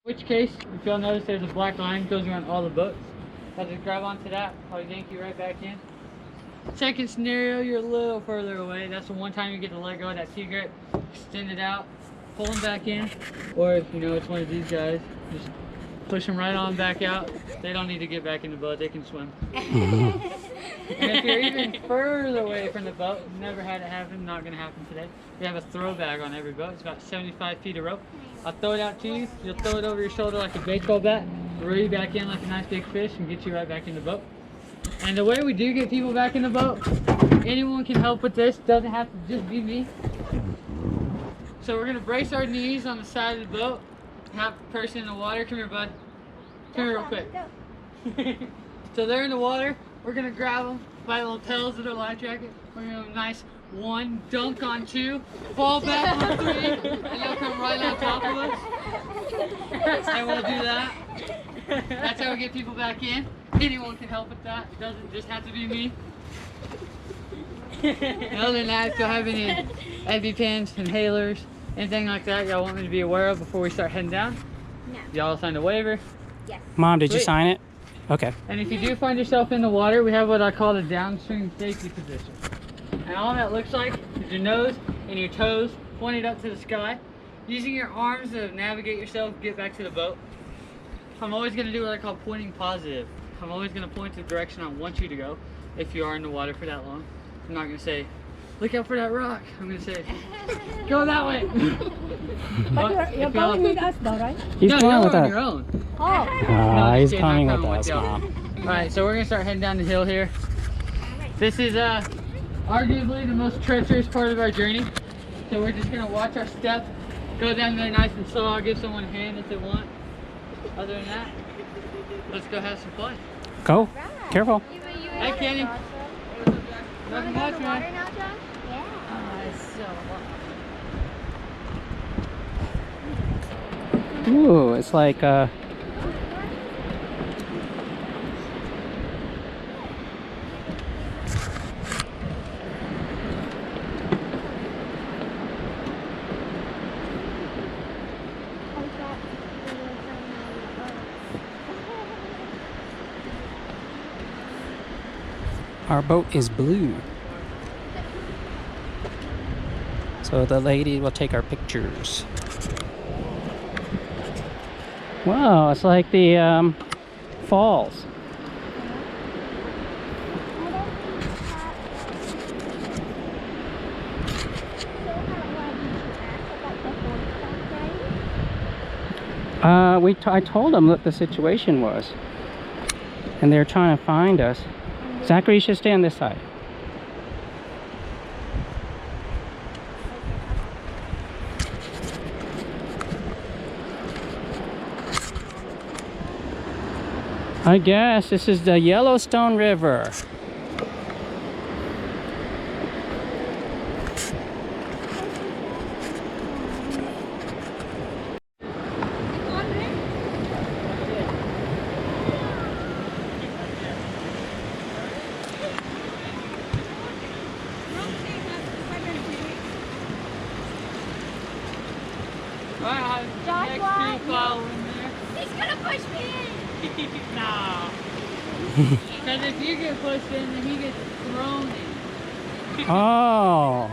Which case, if y'all notice, there's a black line goes around all the boats. I'll just grab onto that, probably yank you right back in. Second scenario, you're a little further away. That's the one time you get to let go of that T-grip, extend it out, pull them back in. Or if you know it's one of these guys, just push them right on back out. They don't need to get back in the boat, they can swim. And if you're even further away from the boat, never had it happen, not gonna happen today. We have a throw bag on every boat. It's about 75 feet of rope. I'll throw it out to you. You'll throw it over your shoulder like a baseball bat, reel you back in like a nice big fish, and get you right back in the boat. And the way we do get people back in the boat, anyone can help with this. Doesn't have to just be me. So we're gonna brace our knees on the side of the boat. Have the person in the water. Come here, bud. Come here real quick. So they're in the water. We're gonna grab them by the lapels of their life jacket. We're gonna have a nice 1, dunk on 2, fall back on 3, and they'll come right on top of us. And we'll do that. That's how we get people back in. Anyone can help with that. It doesn't just have to be me. Other than that, if y'all have any EpiPens, inhalers, anything like that y'all want me to be aware of before we start heading down? No. Y'all signed a waiver? Yes. Mom, did you sign it? Okay. And if you do find yourself in the water, we have what I call the downstream safety position. And all that looks like is your nose and your toes pointed up to the sky, using your arms to navigate yourself, get back to the boat. I'm always going to do what I call pointing positive. I'm always going to point to the direction I want you to go if you are in the water for that long. I'm not going to say, look out for that rock. I'm going to say, go that way. But you're going with us though, right? He's no, going you're with on us. your own. Oh. No, He's just kidding, coming not with us, y'all. Mom. Alright, so we're going to start heading down the hill here. This is arguably the most treacherous part of our journey. So we're just going to watch our step, go down there nice and slow. I'll give someone a hand if they want. Other than that, let's go have some fun. Go. Careful. Hey, Kenny. Nothing much, man. Ooh, it's like our boat is blue. So the lady will take our pictures. Wow, it's like the falls. I told them what the situation was, and they're trying to find us. Zachary, you should stay on this side. I guess this is the Yellowstone River. Alright, next two follow in there. He's gonna push me in. Nah. Because if you get pushed in, then he gets thrown in. Oh.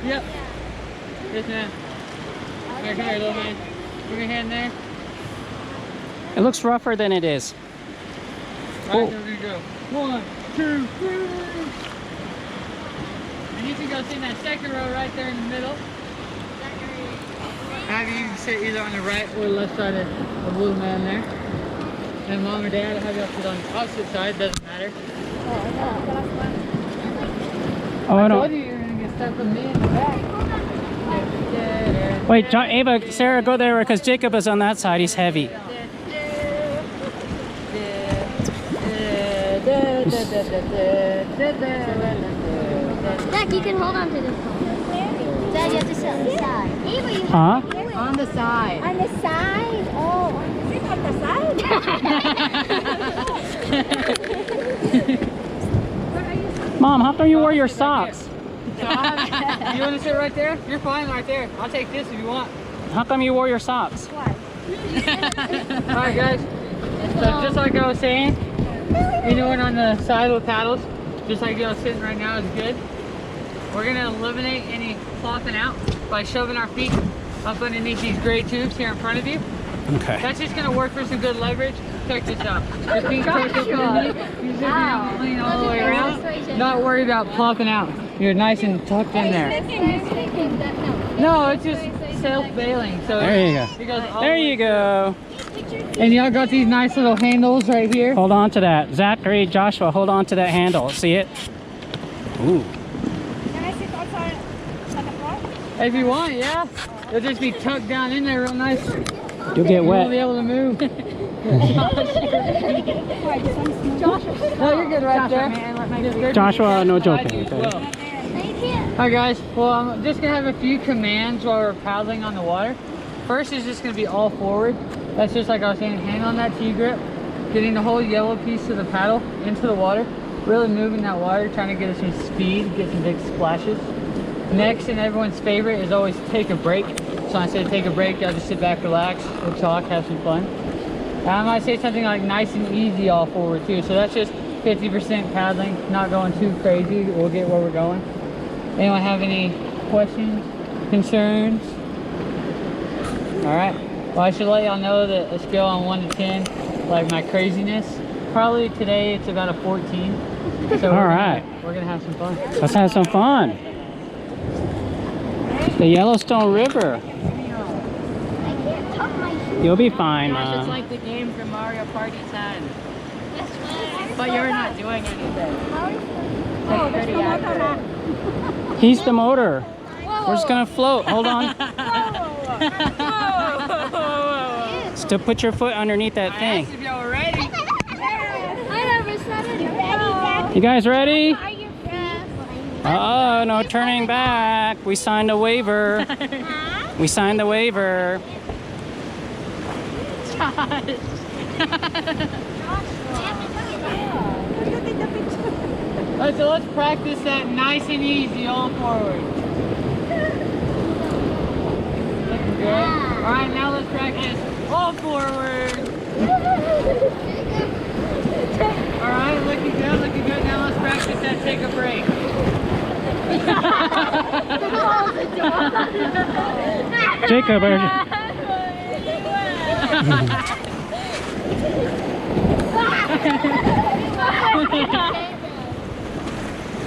Yep. Yes, ma'am. Here, come here, little man. Put your hand there. It looks rougher than it is. Alright, so we're gonna go. 1, 2, 3. And you can go sit in that second row right there in the middle. Have you can sit either on the right or left side of the blue man there. And mom or dad, I'll have you sit on the opposite side, doesn't matter. Oh, I I told don't. you you were gonna get stuck with me in the back. Wait, John, Ava, Sarah, go there because Jacob is on that side. He's heavy. Zach, you can hold on to this one. Dad, you have to sit on the side. Ava, you Huh? On the side. on the side. Oh, Sit on the side. Mom, how come you wore your socks? You want to sit right there? You're fine right there. I'll take this if you want. How come you wore your socks? why? Alright guys, so just like I was saying, anyone on the side with paddles, just like y'all sitting right now is good. We're gonna eliminate any flopping out by shoving our feet up underneath these gray tubes here in front of you. Okay. That's just gonna work for some good leverage. Check this out. Your feet tucked up underneath. You're just gonna lean all the way around. Not worry about plopping out. You're nice and tucked in there. No, it's just self-bailing. So There you go. it goes all There the way you go. through. And y'all got these nice little handles right here. Hold on to that. Zachary, Joshua, hold on to that handle. See it? Ooh. Can I sit outside on the floor? If you want, yeah. It'll just be tucked down in there real nice. You'll get You won't be wet. able to move. No, you're good right there. Joshua, no joking, okay. Alright guys, well I'm just going to have a few commands while we're paddling on the water. First is just going to be all forward. That's just like I was saying, hand on that T-grip, getting the whole yellow piece of the paddle into the water, really moving that water, trying to get us some speed, get some big splashes. Next, and everyone's favorite, is always take a break. So when I say take a break, y'all just sit back, relax, we'll talk, have some fun. And I might say something like nice and easy all forward too. So that's just 50% paddling, not going too crazy. We'll get where we're going. Anyone have any questions, concerns? All right. Well, I should let y'all know that a scale on 1 to 10, like my craziness, probably today it's about a 14. So All right. We're gonna have some fun. Let's have some fun. The Yellowstone River. I can't tuck my shoes. You'll be fine. Gosh, it's like the game from Mario Party 10. But you're not doing anything. Oh, there's no motor na. He's the motor. We're just gonna float. Hold on. To put your foot underneath that thing. If y'all ready. I never said it. You ready, Dad? You guys ready? Are you ready? Oh, no turning back. We signed a waiver. We signed the waiver. Alright, so let's practice that nice and easy all forward. Looking good. Alright, now let's practice all forward. Alright, looking good, looking good. Now let's practice that take a break. Jacob,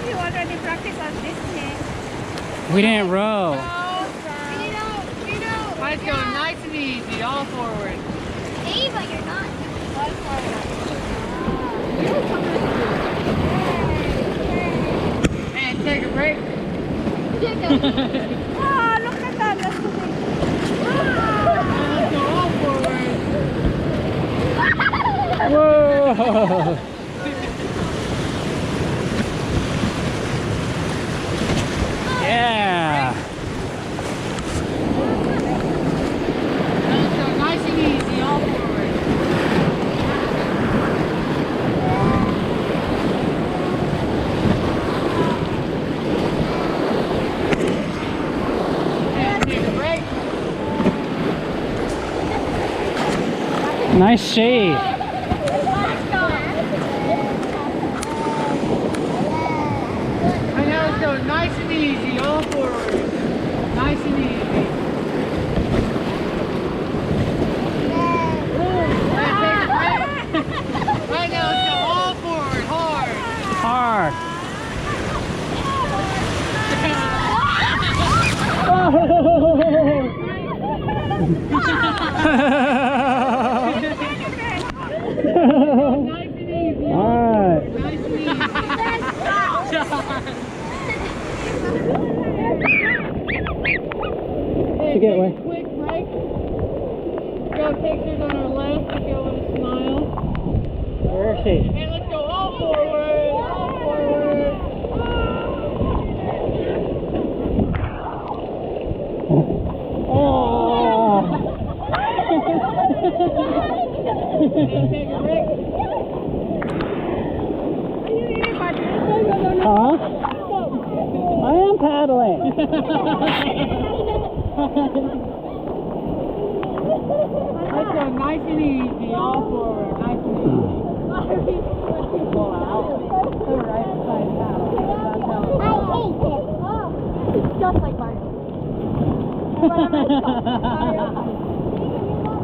You already practiced on this thing. we didn't row. Let's go nice and easy, all forward. Hey, but you're not. And take a break. Ah, look at that. That's the thing. Let's go all forward. Whoa! Yeah. Let's go nice and easy, all forward. And take a break. Nice shade. And now let's go nice and easy, all forward. Nice and easy. And take a break. Right now, let's go all forward, hard. Hard. Nice and easy. All right. Nice and easy. To get away. Quick break. Got pictures on our left if you want to smile. Where is she? And let's go all forward. All forward. Oh. And take a break. Huh? I am paddling. go nice and easy, all forward, nice and easy. Pull out. The right side paddle. That's how I hate it. it's just like Mario.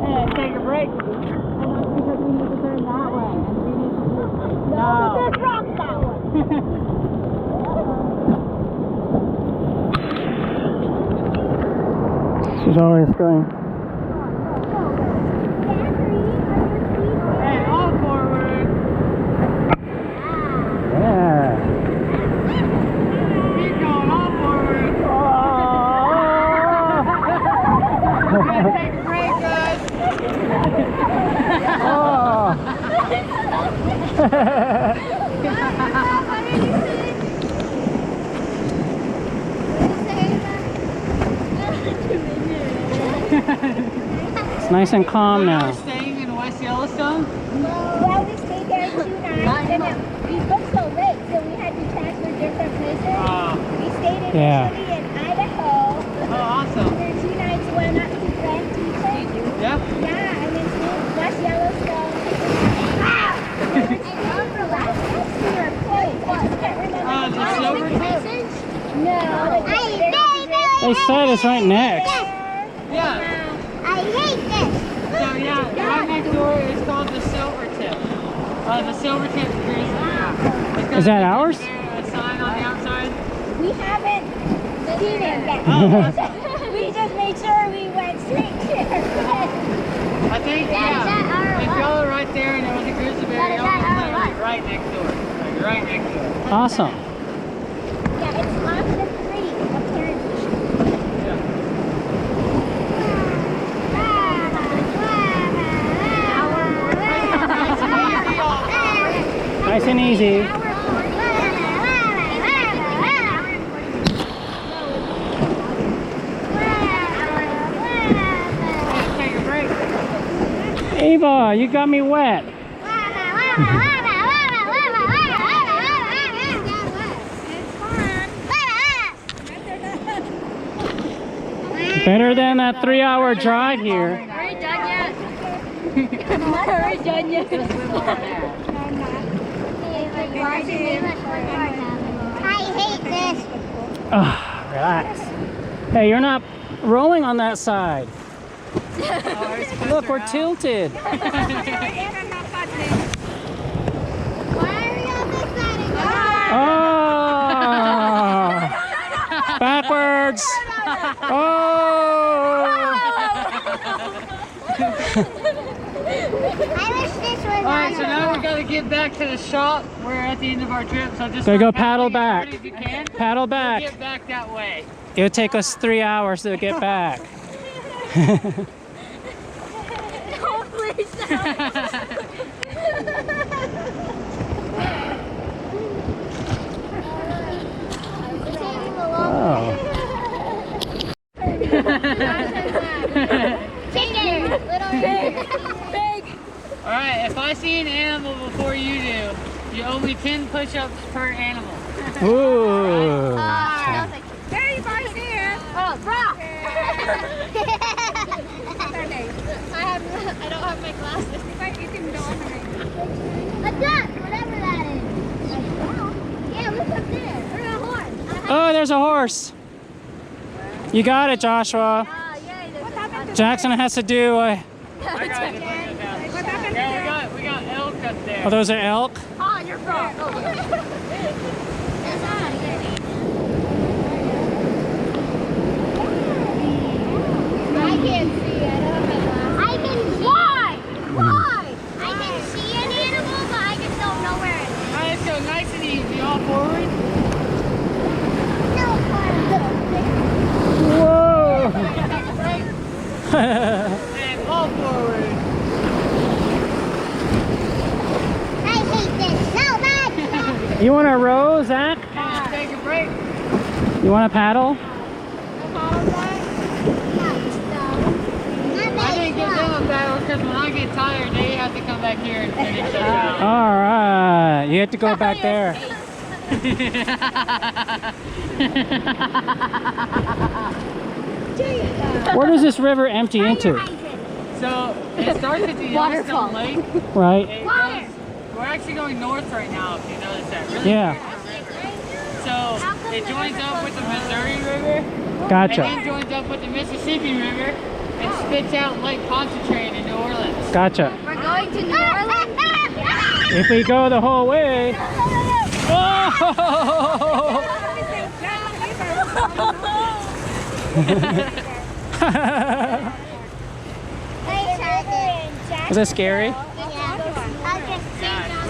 Hey, take a break. And that's because we need to turn that way. And we need to do No, this rocks that one. She's always going. Hey, all forward. Yeah. Keep going, all forward. Take a break, guys. It's nice and calm We're now. staying in West Yellowstone. Well, we stayed there 2 nights, and we booked so late, so we had to transfer different places. We stayed initially in Idaho. Oh, awesome. For 2 nights, we went up to Grand Teton. Yeah? Yeah, and then to West Yellowstone. And then for last night, we were place. I just can't remember The silver tip? No. They said it's right next. Yeah. I hate this. So yeah, right next door is called the Silver Tip. The Silver Tip Cruise. Yeah. It's got Is that ours? a sign on the outside. We haven't seen it yet. We just made sure we went straight there. I think, yeah. If y'all are right there and there was a grizzly bear, y'all are literally right next door. Like, right next door. Awesome. Yeah, it's off the creek, apparently. Nice and easy. Take a break. Ava, you got me wet. Better than that 3-hour drive here. Are we done yet? Are we done yet? I hate this. Relax. Hey, you're not rolling on that side. Look, we're tilted. Why are we on this side again? Oh! Backwards! Oh! I wish this was Alright, so now we gotta get back to the shop. We're at the end of our trip, so just Gotta go start paddle paddling back. as hard as you can. Paddle back. Get back that way. It would take us 3 hours to get back. No, please Oh. Chicken! Little big! Alright, if I see an animal before you do, you owe me 10 push-ups per animal. Ooh. Very nice here! Oh, rock! I don't have my glasses. A duck, whatever that is. Yeah, look up there. Or a horse. Oh, there's a horse. You got it, Joshua. Jackson has to do. I got it. Yeah, we got elk up there. Oh, those are elk. Oh, you're wrong. I can't see. I don't have my glasses. I can see. Why? I can see an animal, but I just don't know where it is. Alright, let's go nice and easy. All forward. No, Whoa! And all forward. I hate this so much. You want to row, Zach? Take a break. You want to paddle? I didn't give them a battle because when I get tired, they have to come back here and finish us out. All right. You have to go back there. Do you? Where does this river empty into? So it starts at the Yellowstone Lake. Right. It goes, we're actually going north right now, if you notice that. Really Yeah. near the river. So it joins up with the Missouri River. Gotcha. And then joins up with the Mississippi River and spits out Lake Pontchartrain in New Orleans. Gotcha. We're going to New Orleans. If we go the whole way. Oh! Was that scary?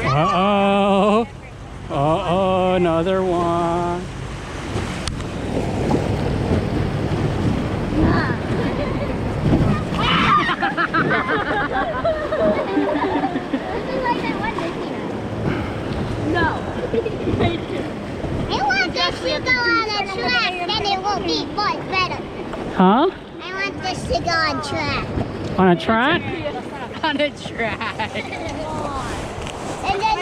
Uh-oh. Uh-oh, another one. I want this to go on a track, then it will be much better. Huh? I want this to go on track. On a track? On a track. And then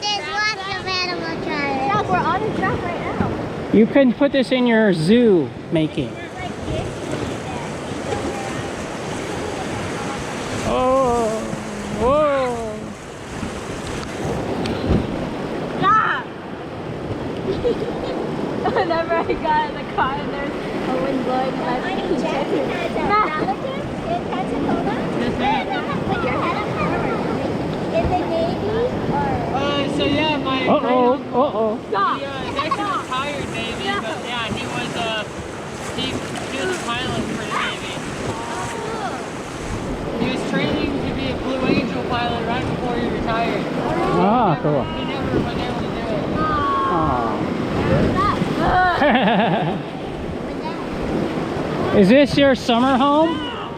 there's lots of animal tracks. Look, we're on a track right now. You can put this in your zoo making. Oh, whoa. Whenever I got in the car and there's a wind blowing, and I was in Pensacola. Put your head up higher. In the Navy or? So yeah, my Uh-oh, uh-oh. he actually retired Navy, but yeah, he was a pilot for the Navy. He was training to be a Blue Angel pilot right before he retired. Ah, cool. He never was able to do it. Is this your summer home?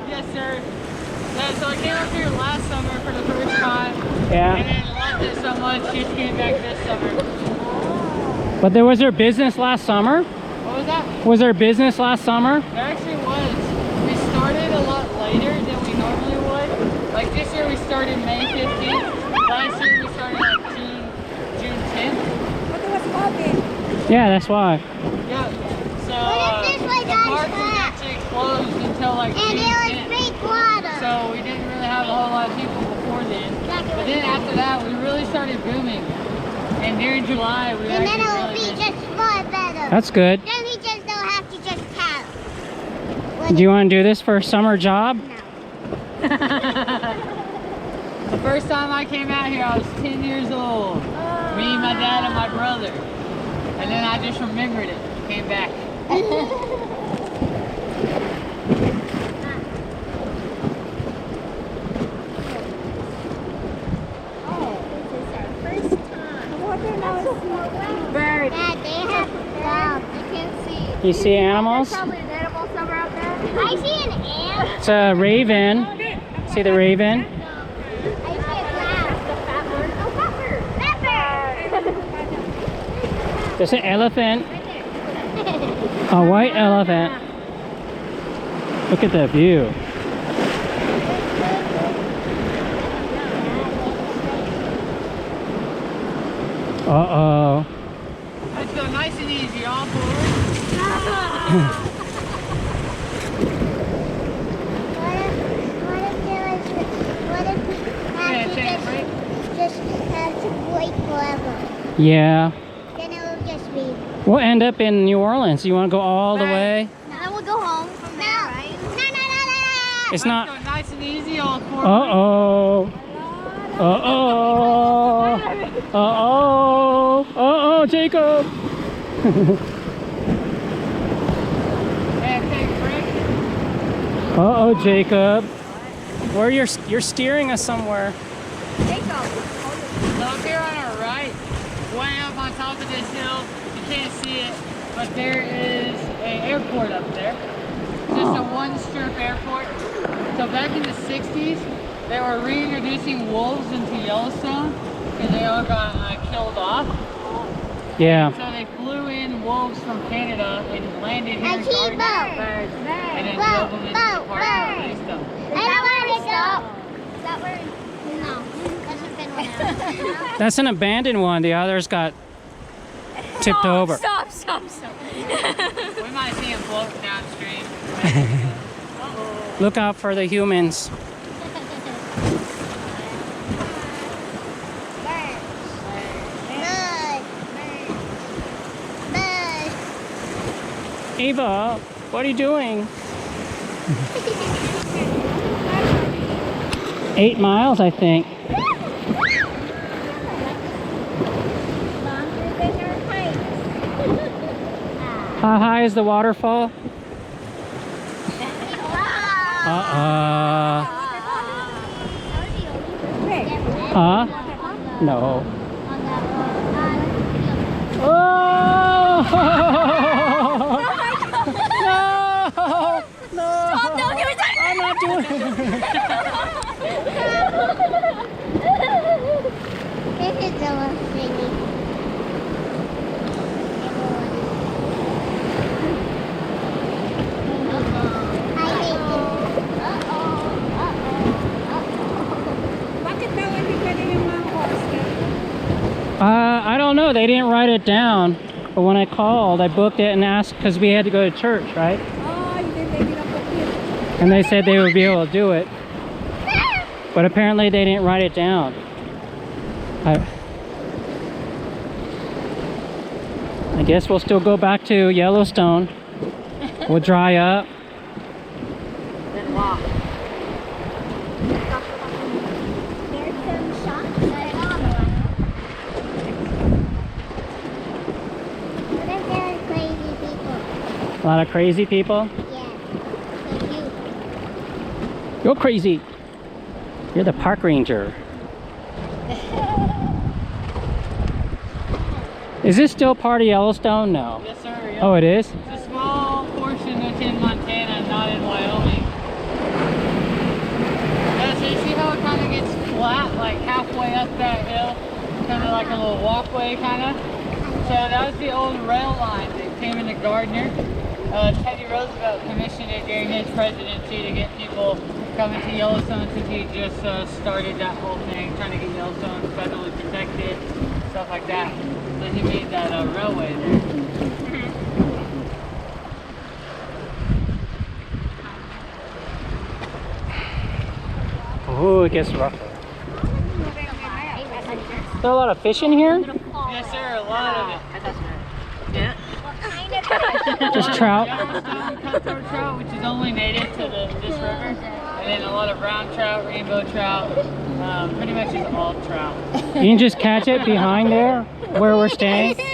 Yes, sir. Yeah, so I came up here last summer for the first time. Yeah. And then loved it so much, just came back this summer. But was there business last summer? What was that? Was there business last summer? There actually was. We started a lot later than we normally would. Like this year we started May 15th. Last year we started like June 10th. Yeah, that's why. Yeah. So What if this was the on park was track? actually closed until like And June it was 10th. fake water. So we didn't really have a whole lot of people before then. But then after that we really started booming. And during July we And then actually it will really be busy. just more better. That's good. Then we just don't have to just paddle. Do you want to do this for a summer job? The first time I came out here, I was 10 years old. Me, my dad, and my brother. And then I just remembered it. Came back. Bird. Dad, they have clouds. You can't see. You see animals? Probably an animal somewhere out there. I see an ant. It's a raven. See the raven? I see a cloud. The fat bird. Oh, fat bird. There's an elephant. A white elephant. Look at that view. Uh-oh. Let's go nice and easy, all forward. What if we have to just have to wait forever? Yeah. Then it will just be. We'll end up in New Orleans. You want to go all the way? Then we'll go home from there, right? No. It's Let's not. go nice and easy, all forward. Uh-oh. Uh-oh. Uh-oh. Uh-oh, Jacob. And take a break. Uh-oh, Jacob. Where you're steering us somewhere. So up here on our right, way up on top of this hill, you can't see it, but there is an airport up there. Just a one-strip airport. So back in the 60s, they were reintroducing wolves into Yellowstone because they all got killed off. Yeah. So they flew in wolves from Canada and landed here in Garden Birds and then drove them into the park and released them. I don't want to stop. Is that where? No. That's just been one out. That's an abandoned one. The others got tipped over. Stop. We might see them float downstream. Uh-oh. Look out for the humans. Ava, what are you doing? 8 miles, I think. How high is the waterfall? Huh? No. Oh! No! No! Stop, don't do it! I'm not doing it! This is the one thingy. I don't know. They didn't write it down. But when I called, I booked it and asked because we had to go to church, right? And they said they would be able to do it. But apparently they didn't write it down. I guess we'll still go back to Yellowstone. We'll dry up. Then walk. There's some shops. What if there are crazy people? A lot of crazy people. Yeah. Like you. You're crazy. You're the park ranger. Is this still part of Yellowstone? No. Yes, sir. Yep. Oh, it is? It's a small portion that's in Montana, not in Wyoming. Yeah, so you see how it kind of gets flat, like halfway up that hill? Kind of like a little walkway, kind of. So that was the old rail line that came into Gardner. Teddy Roosevelt commissioned it during his presidency to get people coming to Yellowstone since he just started that whole thing, trying to get Yellowstone federally protected, stuff like that. So he made that railway there. Oh, it gets rougher. Is there a lot of fish in here? Yes, sir, a lot of it. Yeah. Just trout. Yellowstone cutthroat trout, which is only native to this river, and then a lot of brown trout, rainbow trout, pretty much just all trout. You can just catch it behind there where we're staying. People our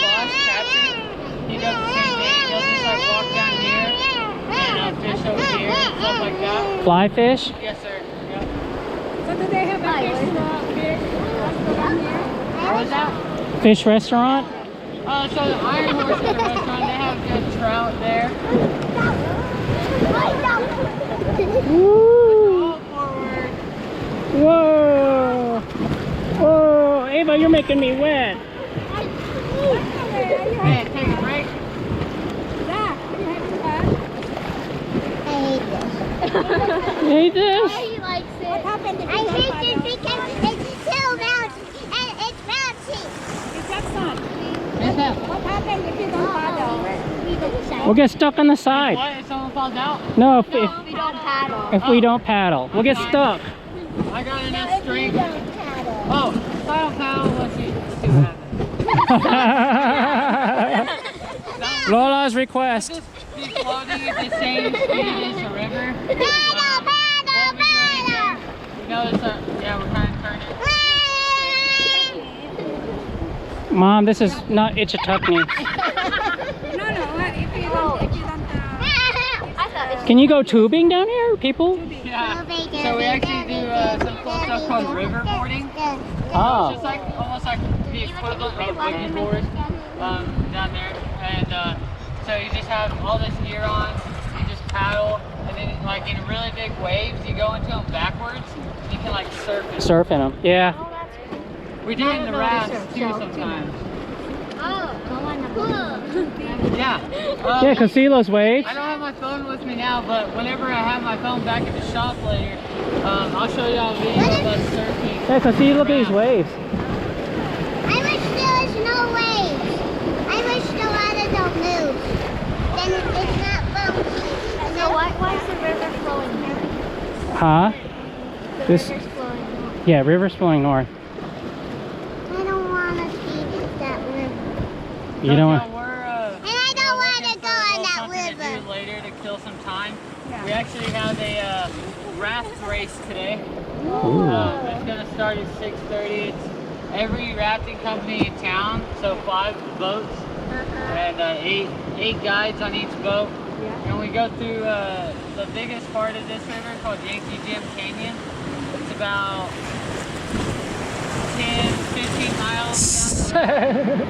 boss, Patrick, he does the same thing. He'll just like walk down here and fish over here and stuff like that. Fly fish? Yes, sir. Yep. So do they have a fish restaurant here? What was that? Fish restaurant? So the Iron Horse is a restaurant. They have good trout there. Woo! All forward. Whoa! Whoa! Ava, you're making me wet. Hey, take a break. I hate this. You hate this? He likes it. What happened if I you don't hate paddle? this because it's too bouncy and it's bouncy. Is that son? Yes, ma'am. What happened if you don't paddle? We'll get stuck on the side. What? If someone falls out? No, We don't paddle. if we don't paddle, we'll get stuck. I got enough We strength. don't paddle. Oh, if I don't paddle, let's see what happens. Lola's request. Just be floating at the same speed as the river. Paddle, Won't be doing anything. You notice that, yeah, we're kind of turning. Mom, this is not Itchituckney. No, if you don't, Can you go tubing down here, people? Yeah. So we actually do some cool stuff called river boarding. Oh. It's just like almost like the equivalent of a boogie board down there, and so you just have all this gear on. You just paddle, and then like in really big waves, you go into them backwards. You can like surf it. Surfing them. Yeah. We do it in the rafts too sometimes. Oh, go on the boat. Yeah. Yeah, cause see those waves? I don't have my phone with me now, but whenever I have my phone back at the shop later, I'll show you a video of us surfing. Yeah, cause see, look at these waves. I wish there was no waves. I wish the water moves. Then it's not bouncy. So why is the river flowing here? Huh? The This- river's flowing north. Yeah, river's flowing north. I don't want to see that river. You don't want. And I don't want to go on that to river. do later to kill some time. We actually have a raft race today. It's gonna start at 6:30. It's every rafting company in town, so 5 boats and eight guides on each boat. And we go through the biggest part of this river called Yankee Jim Canyon. It's about 10, 15 miles down the river.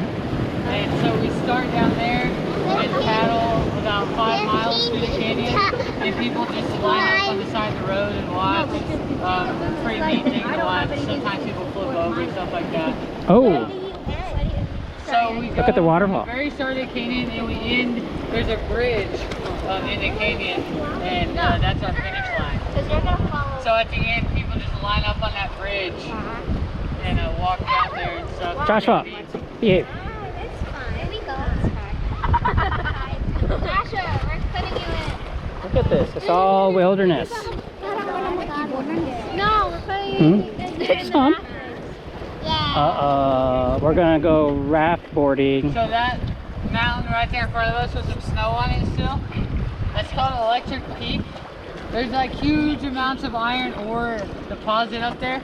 And so we start down there and paddle about 5 miles through the canyon, and people just line up on the side of the road and watch. It's a pretty neat thing to watch. Sometimes people flip over and stuff like that. Oh, So we go look at the waterfall. to the very start of the canyon, and we end. There's a bridge in the canyon, and that's our finish line. So at the end, people just line up on that bridge and walk down there and stuff. Joshua, behave. Joshua, we're putting you in. Look at this. It's all wilderness. No, we're putting you in. Some. Yeah. We're gonna go raft boarding. So that mountain right there in front of us with some snow on it still, that's called Electric Peak. There's like huge amounts of iron ore deposit up there.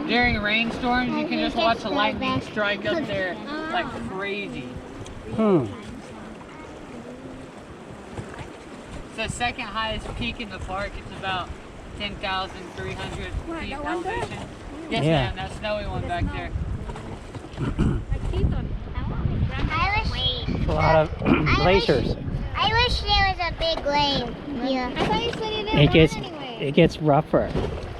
During rainstorms, you can just watch the lightning strike up there like crazy. It's the second highest peak in the park. It's about 10,300 feet elevation. Yes, Yeah. ma'am, that snowy one back there. I wish A lot of glaciers. I wish there was a big lake here. I thought you said you didn't It gets rougher.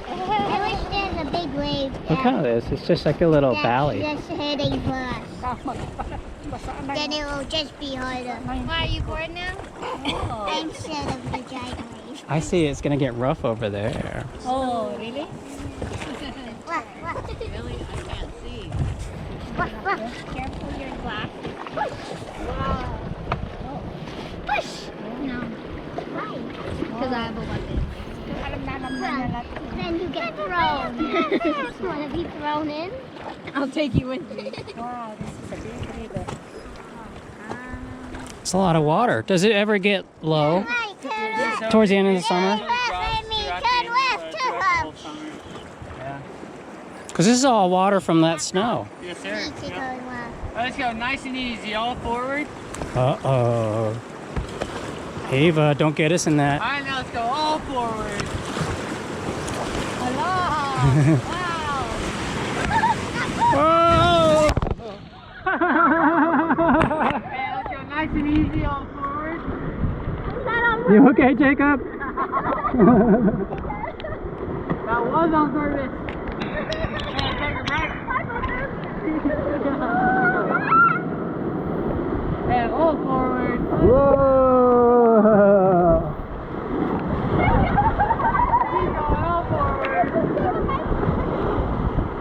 I wish there was a big lake. Look how it is. It's just like a little valley. Just heading for us. Then it will just be harder. Why, are you bored now? I'm scared of the giant wave. I see it's gonna get rough over there. Oh, really? What? Really? I can't see. What? Careful your glass. Wow. Push! No. Why? Because I have a weapon. Then you get thrown. I don't want to be thrown in. I'll take you with me. It's a lot of water. Does it ever get low? Right, turn left. Towards the end of the summer? Turn left. Yeah. Because this is all water from that snow. Yes, sir. Keep Yep. going left. Let's go nice and easy, all forward. Uh-oh. Ava, don't get us in that. All right, now let's go all forward. Whoa! Hey, let's go nice and easy, all forward. You okay, Jacob? That was on purpose. Hey, take a break. And all forward. Whoa! Keep going, all forward.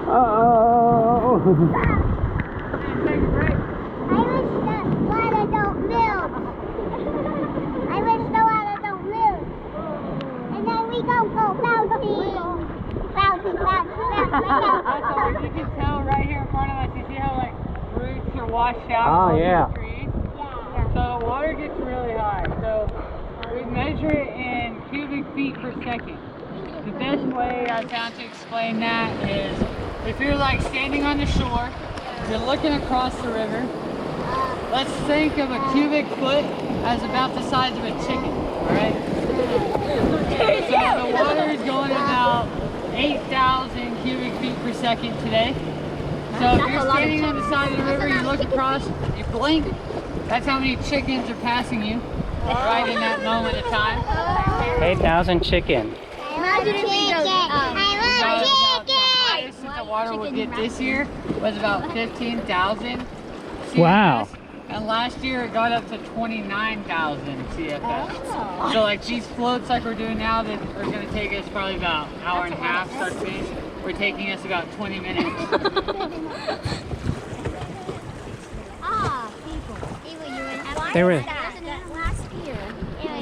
Uh-oh! And take a break. I wish the water don't move. I wish the water don't move. And then we don't go bouncing. Bouncing. That's all. You can tell right here in front of us. You see how like roots are washed out Oh, from yeah. the trees? So the water gets really high. So we measure it in cubic feet per second. The best way I found to explain that is if you're like standing on the shore, you're looking across the river. Let's think of a cubic foot as about the size of a chicken, alright? So the water is going about 8,000 cubic feet per second today. So if you're standing on the side of the river, you look across, you blink, that's how many chickens are passing you right in that moment of time. 8,000 chicken. I love chicken. The highest that the water will get this year was about 15,000 CFS. Wow. And last year it got up to 29,000 CFS. So like these floats like we're doing now that are going to take us probably about an hour and a half start to finish, we're taking us about 20 minutes. Ah, people, you in heaven? They were. Last year.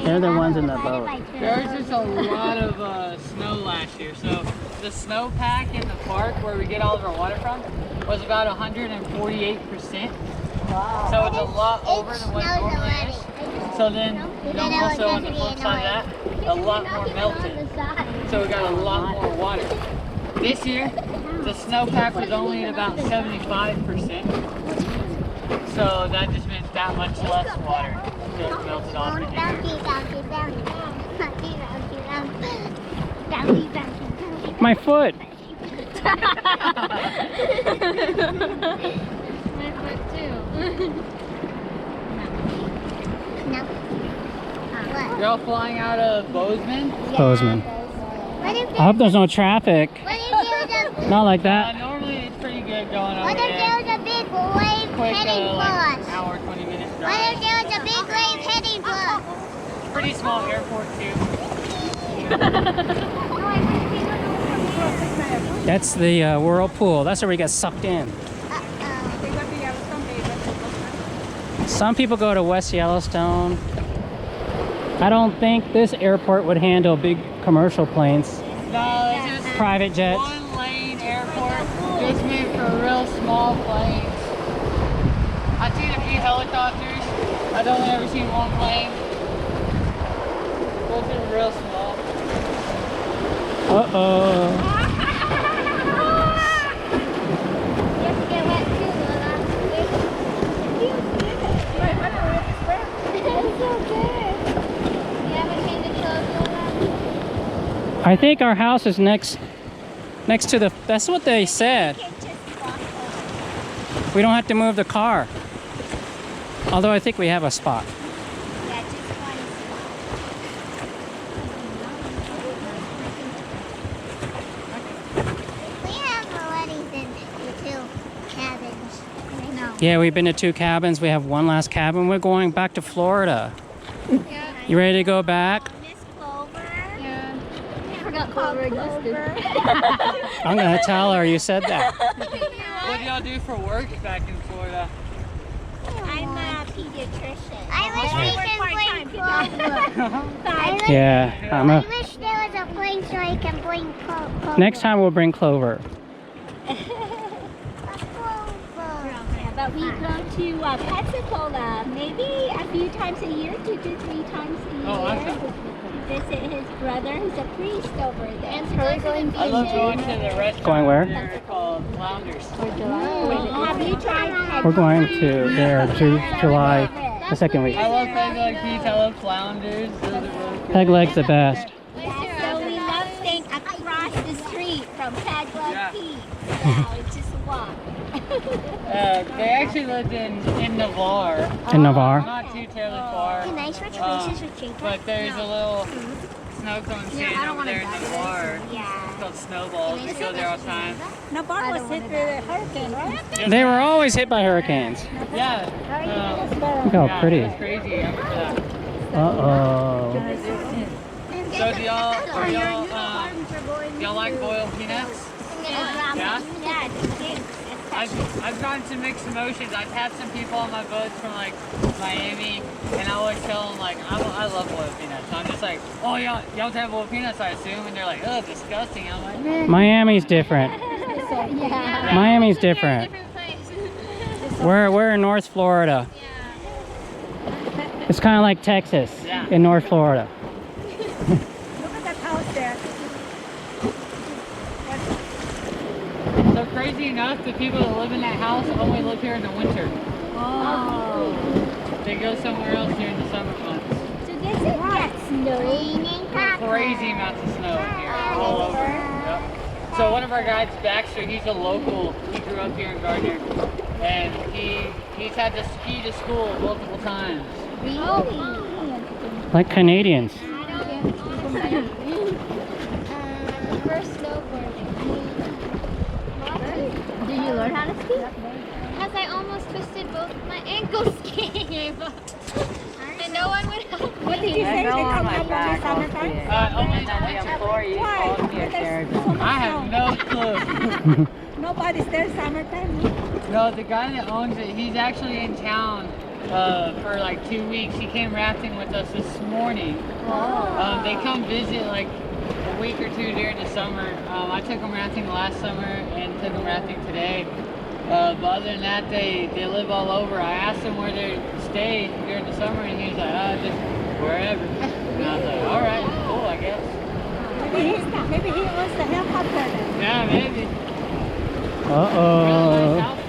They're the ones in the boat. There was just a lot of snow last year. So the snowpack in the park where we get all of our water from was about 148%. Wow. So it's a lot over than what it normally is. So then, also on the flip side of that, a lot more melted. So we got a lot more water. This year, the snowpack was only at about 75%. So that just meant that much less water that melted off in here. My foot. My foot too. No. What? You're all flying out of Bozeman? Bozeman. What if I hope there's no traffic. What if there's a Not like that. Normally it's pretty good going over What if there. there's a big wave Quick, heading for like us? hour, 20 minutes What drive. if there's a big wave heading for us? Pretty small airport too. That's the whirlpool. That's where we get sucked in. Some people go to West Yellowstone. I don't think this airport would handle big commercial planes, No, it's just private jets. one lane airport, just made for real small planes. I've seen a few helicopters. I've only ever seen one plane. Those are real small. Uh-oh. You have to get wet too, Lola. It's so good. You haven't changed the clothes, Lola? I think our house is next to the, that's what they said. We don't have to move the car. Although I think we have a spot. Yeah, just one spot. We have already been to 2 cabins. No. Yeah, we've been to 2 cabins. We have one last cabin. We're going back to Florida. You ready to go back? Miss Clover. Yeah. I forgot Clover existed. I'm gonna tell her you said that. What do y'all do for work back in Florida? I'm a pediatrician. I wish we could bring Clover. Yeah, I wish there was a plane so I can bring Clover. next time we'll bring Clover. Yeah, but we go to Pensacola maybe a few times a year, 2 to 3 times a year. Oh, awesome. Visit his brother, who's a priest over there. And her going I love going to the restaurant Going where? there called Flounders. Have you tried? We're going to there July, the second week. I love Peg Leg Pete's, I love Flounders. Those are really good. Peg leg's the best. So we love staying across the street from Peg Leg Yeah. Pete. Yeah, we just walk. They actually lived in Navarre. In Navarre. Not too terribly far. Can I switch places with Jacob? But there's a little snow cone stand over there in Navarre. Yeah. It's called Snowballs. We go there all the time. Navarre was hit with a hurricane, right? They were always hit by hurricanes. Yeah. Look how Yeah, pretty. It's crazy. I remember that. Uh-oh. So do y'all like boiled peanuts? Yeah? I've gotten some mixed emotions. I've had some people on my boats from like Miami, and I always tell them like I love boiled peanuts. So I'm just like, oh y'all don't have boiled peanuts, I assume, and they're like, oh, disgusting. I'm like, meh. Miami's different. Miami's different. We're in North Florida. It's kind of like Texas in North Florida. Look at that house there. So crazy enough, the people that live in that house only live here in the winter. Oh. They go somewhere else during the summer months. So does it get snowing? Crazy amounts of snow in here, all over. Yep. So one of our guys, Baxter, he's a local. He grew up here in Gardner, and he's had to ski to school multiple times. Really? Like Canadians. First snowboarding. Did you learn how to ski? Because I almost twisted both of my ankles skiing. And no one would help me. What did you say? They come up in the summertime? Only in the winter. Why? I have no clue. Nobody's there summertime. No, the guy that owns it, he's actually in town for like 2 weeks. He came rafting with us this morning. They come visit like a week or two during the summer. I took them rafting last summer and took them rafting today. But other than that, they live all over. I asked him where they stay during the summer, and he was like, just wherever. And I was like, all right, cool, I guess. Maybe he wants to help out there. Yeah, maybe. Uh-oh.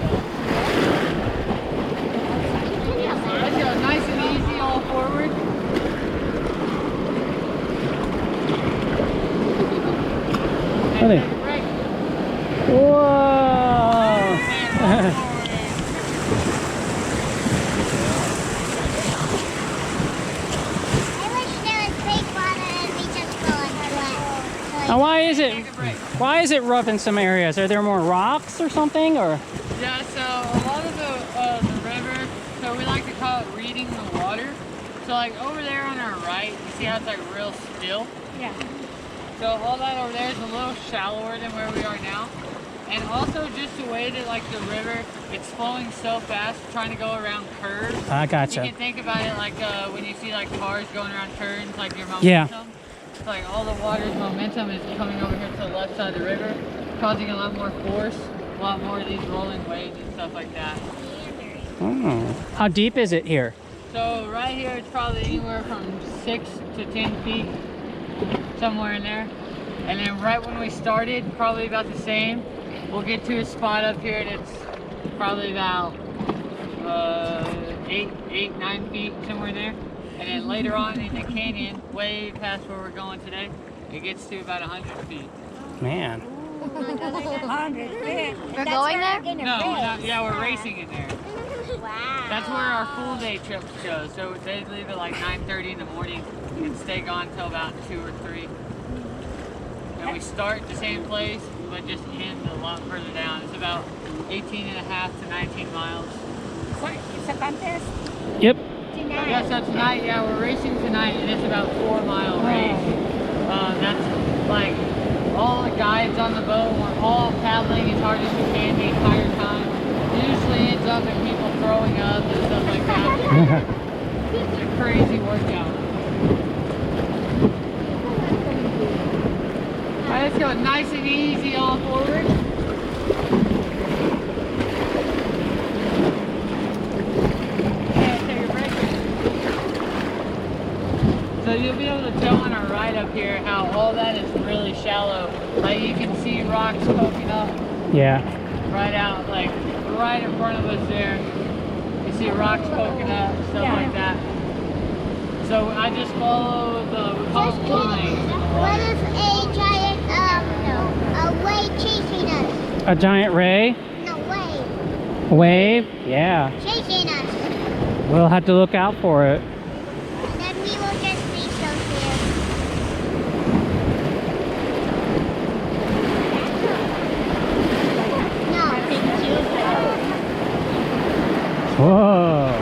Let's go nice and easy, all forward. Are they? Take a break. Whoa! I wish there was big water and we just go and flat. Now, Take a break. why is it rough in some areas? Are there more rocks or something, or? Yeah, so a lot of the river, so we like to call it reading the water. So like over there on our right, you see how it's like real still? Yeah. So all that over there is a little shallower than where we are now. And also just the way that like the river, it's flowing so fast, trying to go around curves. I gotcha. You can think about it like when you see like cars going around turns, like your momentum. Yeah. It's like all the water's momentum is coming over here to the left side of the river, causing a lot more force, a lot more of these rolling waves and stuff like that. Oh. How deep is it here? So right here it's probably anywhere from 6 to 10 feet, somewhere in there. And then right when we started, probably about the same. We'll get to a spot up here that's probably about 8, 9 feet, somewhere there. And then later on in the canyon, way past where we're going today, it gets to about 100 feet. Man. 100 feet. We're going there? No, we're not, yeah, we're racing in there. Wow. That's where our full day trips go. So they leave at like 9:30 in the morning and stay gone until about 2 or 3. And we start at the same place, but just end a lot further down. It's about 18 and a half to 19 miles. Sorry, it's a contest. Yep. Yeah, so tonight, yeah, we're racing tonight, and it's about 4-mile race. That's like all the guides on the boat, and we're all paddling as hard as we can the entire time. Usually ends up in people throwing up and stuff like that. It's a crazy workout. Alright, let's go nice and easy all forward. So you'll be able to tell on our ride up here how all that is really shallow. Like you can see rocks poking up Yeah. right out, like right in front of us there. You see rocks poking up, stuff like that. So I just follow the, we call them pull lanes. What if a giant, a wave chasing us? A giant ray? No, wave. Wave? Yeah. Chasing us. We'll have to look out for it. Then we will just be so scared. No, thank you. Whoa.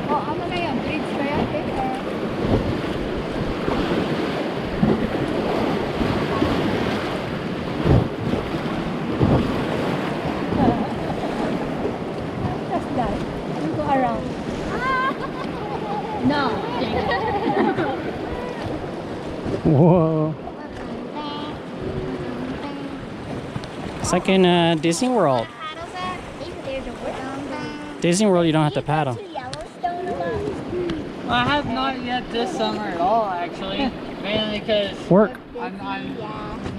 Oh, ano na yan? Bridge na yan? Just that. You go around. No. Whoa. It's like in Disney World. Paddles at? There's a wood. Disney World, you don't have to paddle. Yellowstone a lot. I have not yet this summer at all, actually. Mainly because Work. I'm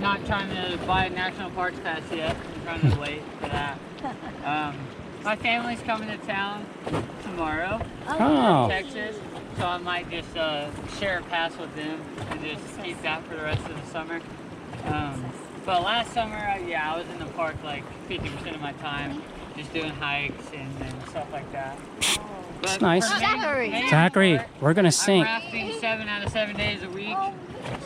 not trying to buy a national parks pass yet. I'm trying to wait for that. My family's coming to town tomorrow Oh. from Texas, so I might just share a pass with them and just keep that for the rest of the summer. But last summer, yeah, I was in the park like 50% of my time, just doing hikes and stuff like that. It's nice. for main Zachary, work, we're gonna I'm sink. rafting 7 out of 7 days a week,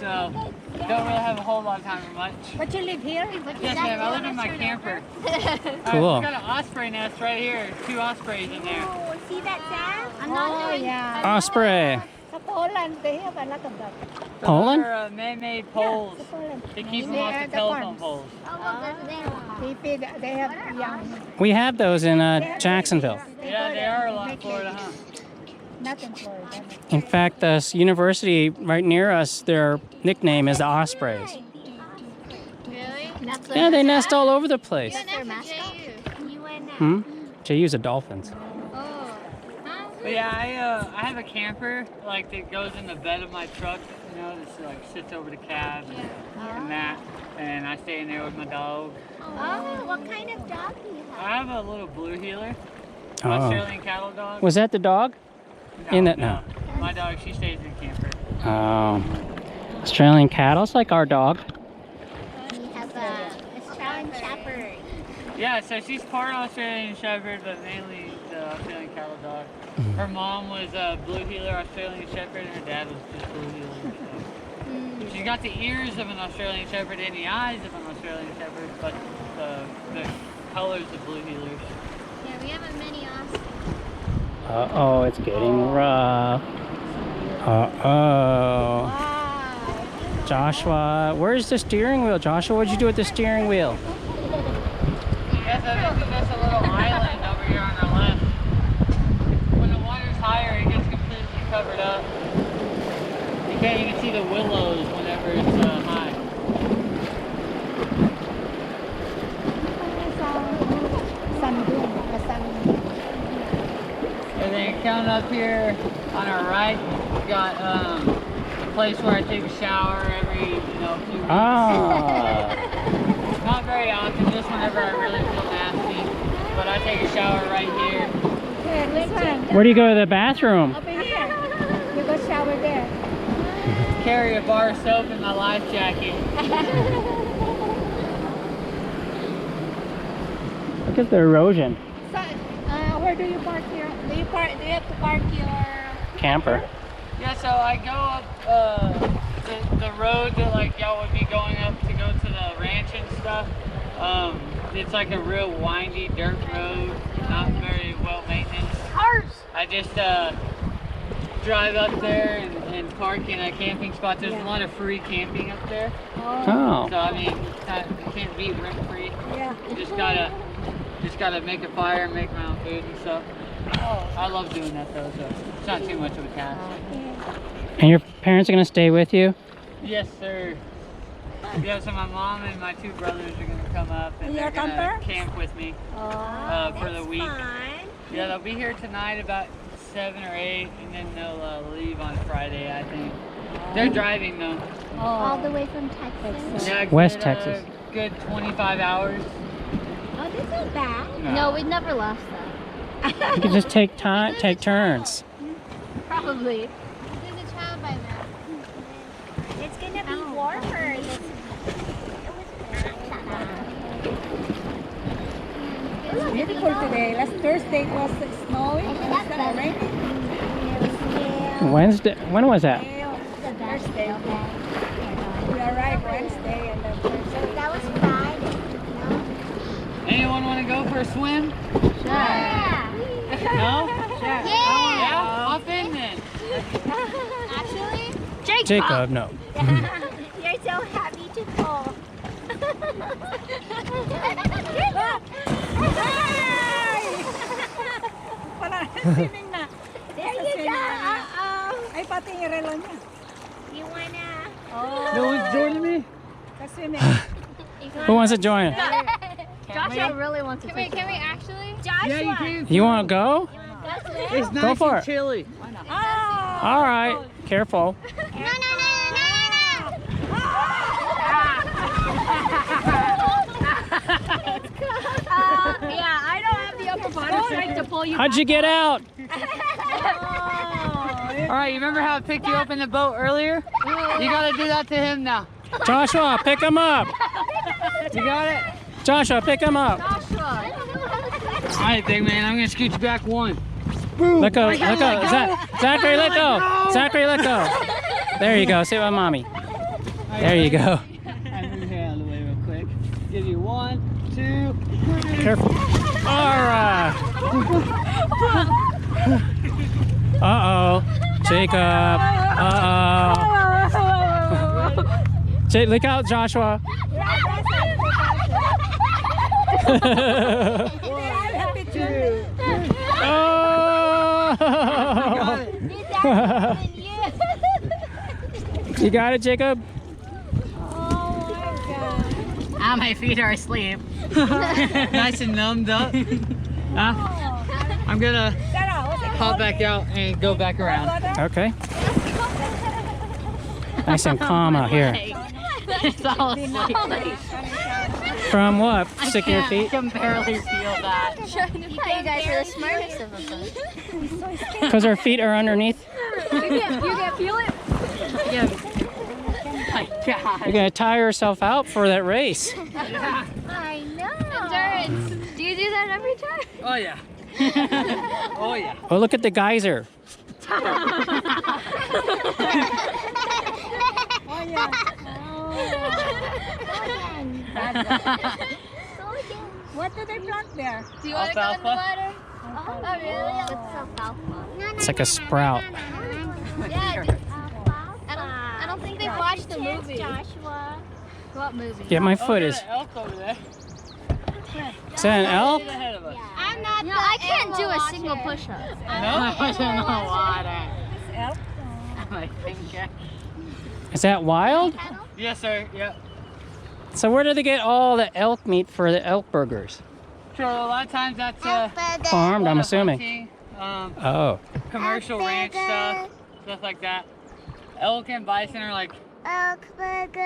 so don't really have a whole lot of time for much. But you live here? Yes, ma'am. I live in my camper. Cool. We got an osprey nest right here. 2 ospreys in there. Oh, see that, Sam? I'm Oh, yeah. Osprey. Holland, they have a lot of that. Poland? They're, man-made poles. Yeah, Poland. They keep them They off are the the telephone farms. poles. They feed, they have young. We have those in Jacksonville. Yeah, they are a lot in Florida, huh? Not in Florida. In fact, the university right near us, their nickname is the Ospreys. Really? Yeah, they nest all over the place. What's their mascot? Hmm? JU's are dolphins. Oh. Huh? But yeah, I have a camper like that goes in the bed of my truck. You know, this like sits over the cab and that, and I stay in there with my dog. Oh, what kind of dog do you have? I have a little blue heeler, Oh. Australian cattle dog. Was that the dog? in that no. now? My dog, she stays in camper. Oh. Australian cattle, it's like our dog. We have a Australian Shepherd. Yeah, so she's part Australian Shepherd, but mainly the Australian cattle dog. Her mom was a blue heeler Australian Shepherd, and her dad was just blue heeler. So. She's got the ears of an Australian Shepherd and the eyes of an Australian Shepherd, but the colors of blue heelers. Yeah, we have a mini Austin. Uh-oh, it's getting rough. Uh-oh. Joshua, where's the steering wheel? Joshua, what'd you do with the steering wheel? Yes, I think there's a little island over here on our left. When the water's higher, it gets completely covered up. You can't even see the willows whenever it's high. And then coming up here on our right, we got a place where I take a shower every, few weeks. Ah. Not very often, just whenever I really feel nasty. But I take a shower right here. Here, this one. Where do you go to the bathroom? Over here. You go shower there. Carry a bar of soap in my life jacket. Look at the erosion. So, where do you park here? Do you have to park your Camper. Yeah, so I go up the road that like y'all would be going up to go to the ranch and stuff. It's like a real windy dirt road, not very well maintenance. I just drive up there and park in a camping spot. There's a lot of free camping up there. Oh. So I mean, you can't beat rent free. Yeah. You just gotta make a fire and make my own food and stuff. Oh, I love doing that though, so it's not too much of a task. And your parents are going to stay with you? Yes, sir. Yeah, so my mom and my two brothers are gonna come up and Your they're gonna camper? camp with me for the week. Yeah, they'll be here tonight about 7 or 8, and then they'll leave on Friday, I think. They're driving though. All the way from Texas. Yeah, West good, Texas. Good 25 hours. Oh, this is bad. No, we'd never lost that. You can just take turns. Probably. There's a child by now. It's gonna be warmer. It's beautiful today. Last Thursday it was snowing. It's gonna rain. Wednesday, when was that? Thursday. We arrived Wednesday and then Thursday. That was Friday. Anyone want to go for a swim? Yeah. No? Yeah. Yeah, hop in then. Actually, Jacob, no. you're so happy to pull. Wala na, swimming na. There you go. Uh-oh. Ay, pati yung relo niya. You wanna? No one's joining me? Ka-swimming. Who wants to join? Joshua really wants to. Can we actually? Joshua. Yeah, you can. You want to go? It's nice Go for and it. chilly. All right. Careful. No. Yeah, I don't have the upper body strength to pull you. How'd you get out? All right, you remember how I picked you up in the boat earlier? You gotta do that to him now. Joshua, pick him up. You got it? Joshua, pick him up. All right, big man, I'm gonna scoot you back one. Let go. Let go. Zachary, let go. Zachary, let go. There you go. Sit with mommy. There you go. I move here out of the way real quick. Give you 1, 2, 3. Careful. All right. Uh-oh. Jacob. Look out, Joshua. You got it, Jacob? Ah, my feet are asleep. Nice and numbed up. I'm gonna hop back out and go back around. Okay. Nice and calm out here. It's all asleep. From what? Sticking your I feet? can barely feel that. You guys are the smartest of us. Because our feet are underneath? You can't feel it? Yeah. My God. You're gonna tire yourself out for that race. I know. Endurance. Do you do that every time? Oh yeah. Oh yeah. Oh, look at the geyser. What do they plant there? Do you want to go in the Alfalfa. water? Oh, really? What's alfalfa? It's like a sprout. Yeah, I don't think they've watched the movie. Joshua. What movie? Yeah, my Oh, foot there's is. an elk over there. Is that an elk? He's ahead of us. I'm not. No, I can't do a single push-up. No? Push in the water. Elk? My finger. Is that wild? Yes, sir. Yep. So where do they get all the elk meat for the elk burgers? So a lot of times that's Farmed, I'm lot of assuming. hunting, Oh. commercial ranch stuff like that. Elk and bison are like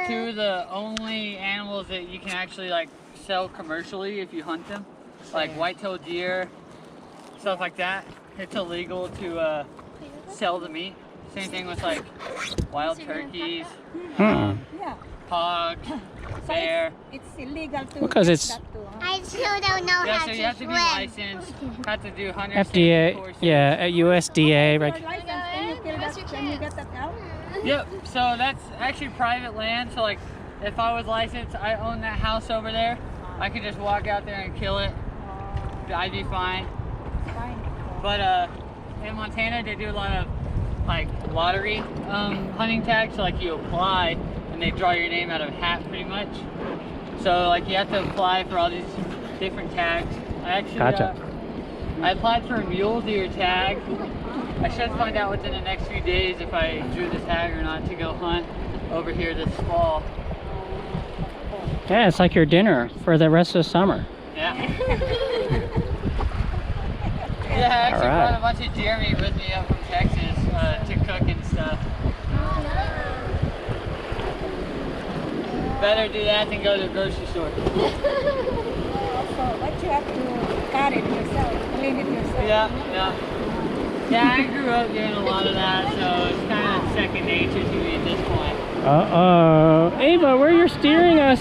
two of the only animals that you can actually like sell commercially if you hunt them. Like white-tailed deer, stuff like that. It's illegal to sell the meat. Same thing with like wild turkeys, Hmm. Yeah. hogs, bear. It's illegal to. Because it's- that too, huh? I still don't know Yeah, how so to you have to swim. be licensed. Have to do 100 FDA, courses. yeah, at USDA. Your Right. license, and you kill that, and you get that elk? Yep, so that's actually private land. So like if I was licensed, I own that house over there. I could just walk out there and kill it. I'd be fine. Fine. But in Montana, they do a lot of like lottery hunting tags. So like you apply and they draw your name out of a hat pretty much. So like you have to apply for all these different tags. I actually Gotcha. I applied for a mule deer tag. I should find out within the next few days if I drew the tag or not to go hunt over here this fall. Yeah, it's like your dinner for the rest of the summer. Yeah. Yeah, I actually All right. brought a bunch of deer meat with me up from Texas to cook and stuff. Better do that than go to the grocery store. So, but you have to cut it yourself, clean it yourself. Yeah, yeah. Yeah, I grew up doing a lot of that, so it's kind of second nature to me at this point. Uh-oh. Ava, where you're steering us?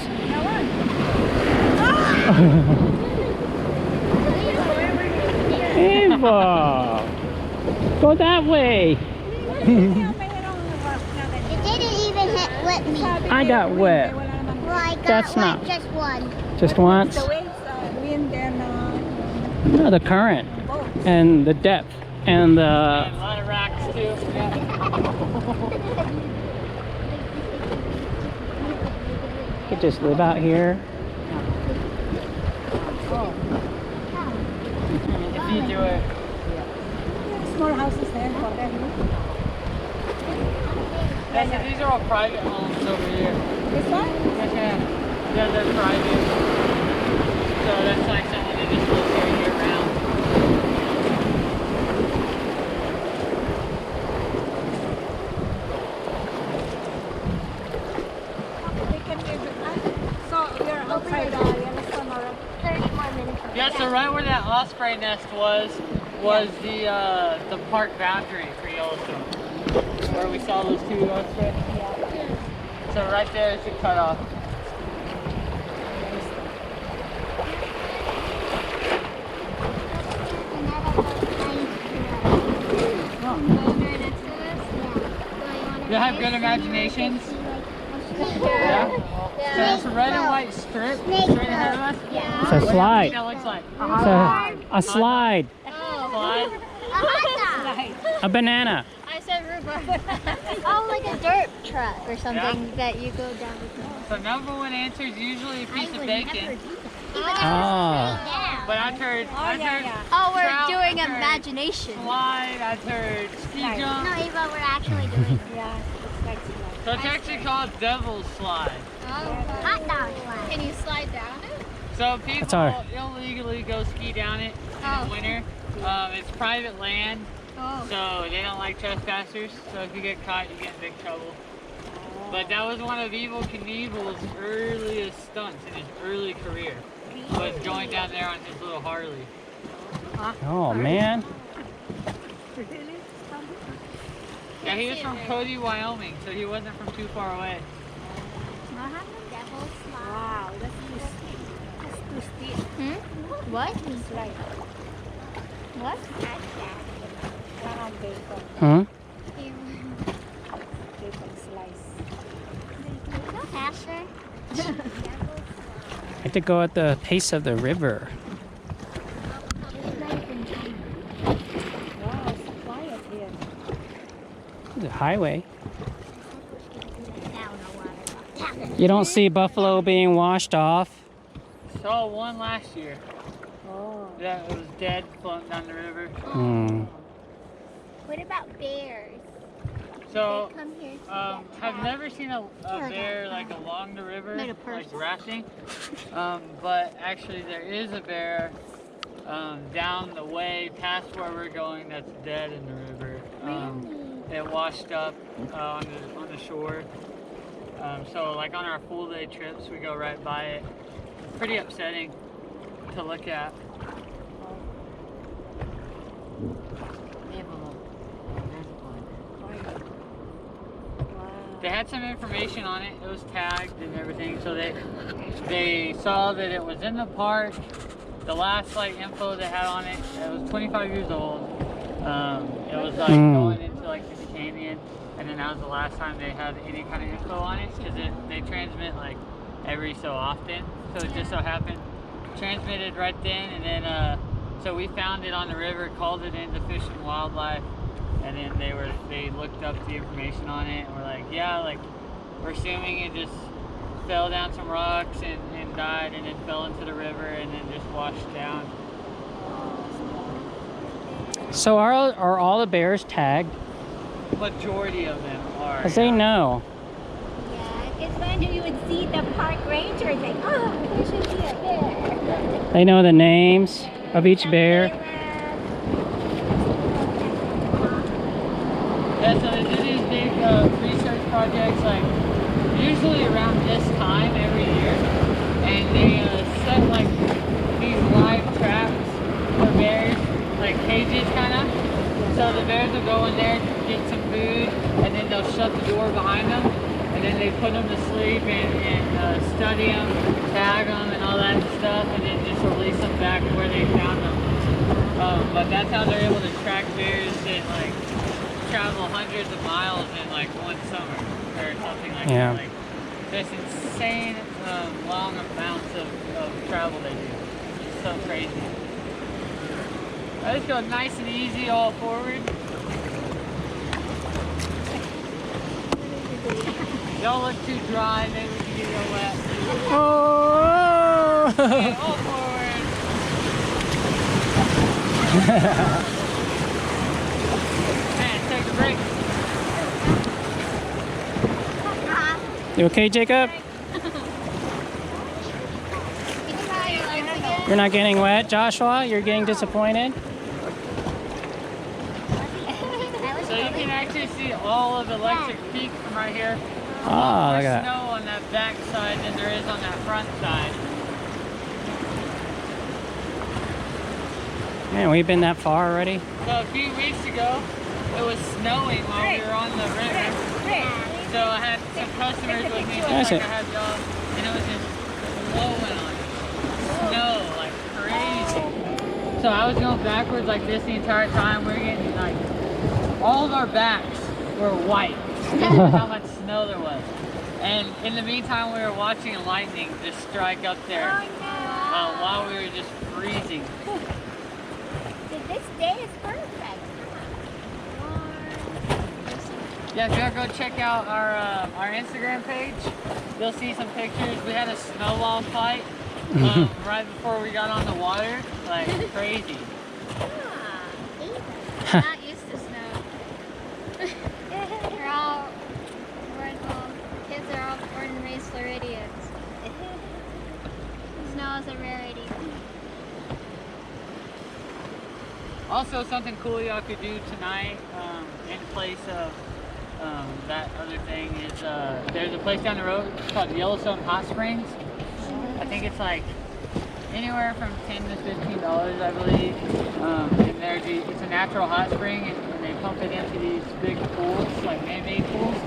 Ava! Go that way! It didn't even hit wet me. I got wet. Well, I got That's wet not- just one. Just once? The waves, wind, and No, the current boats. and the depth and the... And a lot of rocks too. Yeah. You could just live out here. If you do it. Small houses there for them. Yeah, so these are all private homes over here. This one? Yeah, they're private. So that's like someone that just lives here year round. They can live with us. So you're outside Yellowstone or 30 more minutes. Yeah, so right where that osprey nest was the park boundary for Yellowstone. Where we saw those two osprey. So right there is the cutoff. You have good imaginations. Yeah. So there's a red and white strip straight ahead of us. It's a slide. What do you think that looks like? It's a slide. Slide. A hot dog. A banana. I said Oh, like a dirt truck or something that you go down with. So number one answer is usually a piece of bacon. Oh. But I've heard, Oh, we're trout, doing I've heard imagination. slide, I've heard ski jump. No, Eva, we're actually doing it. Yeah, it's like slide. So it's actually called devil's slide. Hot dog slide. Can you slide down it? So people That's our- illegally go ski down it in the winter. It's private land, so they don't like trespassers. So if you get caught, you get in big trouble. But that was one of Evel Knievel's earliest stunts in his early career. Was going down there on his little Harley. Oh man. Yeah, he was from Cody, Wyoming, so he wasn't from too far away. Devil's slide. Wow, that's too steep. That's too steep. What? Slide. What? Parang bacon. Huh? Bacon slice. Go faster. I have to go at the pace of the river. Wow, it's quiet here. It's a highway. You don't see buffalo being washed off. Saw one last year. Oh. Yeah, it was dead floating down the river. Hmm. What about bears? So, They come here. I've never seen a bear like along the river, Made a like person. rafting. But actually there is a bear down the way past where we're going that's dead in the river. It washed up on the shore. So like on our full day trips, we go right by it. Pretty upsetting to look at. They had some information on it. It was tagged and everything, so they saw that it was in the park. The last like info they had on it, it was 25 years old. It was like going into like this canyon, and then that was the last time they had any kind of info on it, because they transmit like every so often. So it just so happened transmitted right then, and then so we found it on the river, called it into Fish and Wildlife. And then they looked up the information on it and were like, yeah, like we're assuming it just fell down some rocks and died, and then fell into the river and then just washed down. So are all the bears tagged? Majority of them are. Because they know. Yeah, it's when you would see the park ranger, it's like, oh, there should be a bear. They know the names of each bear. Yeah, so they do these big research projects like usually around this time every year, and they set like these live traps for bears, like cages kind of. So the bears will go in there, get some food, and then they'll shut the door behind them, and then they put them to sleep and study them, tag them, and all that stuff, and then just release them back where they found them. But that's how they're able to track bears that like travel hundreds of miles in like one summer or something like that. Like this insane long amounts of travel they do. It's so crazy. I just go nice and easy all forward. Y'all look too dry, maybe we can get real wet. Oh! Okay, all forward. Man, take a break. You okay, Jacob? You're not getting wet, Joshua? You're getting disappointed? So you can actually see all of Electric Peak from right here. Oh, More look at snow that. on that back side than there is on that front side. Man, we've been that far already? So a few weeks ago, it was snowing while we were on the river. So I had some customers with me, just That's like it. I had y'all, and it was just blowing on it. Snow like crazy. So I was going backwards like this the entire time. We were getting like, all of our backs were white. That's how much snow there was. And in the meantime, we were watching lightning just strike up there while we were just freezing. This day is perfect. Yeah, if you go check out our Instagram page, you'll see some pictures. We had a snowball fight right before we got on the water. Like crazy. Ah, not used to snow. Kids are all born and raised Floridians. Snow is a rarity. Also, something cool y'all could do tonight in place of that other thing is there's a place down the road called Yellowstone Hot Springs. I think it's like anywhere from $10 to $15, I believe. And it's a natural hot spring, and they pump it into these big pools, like man-made pools.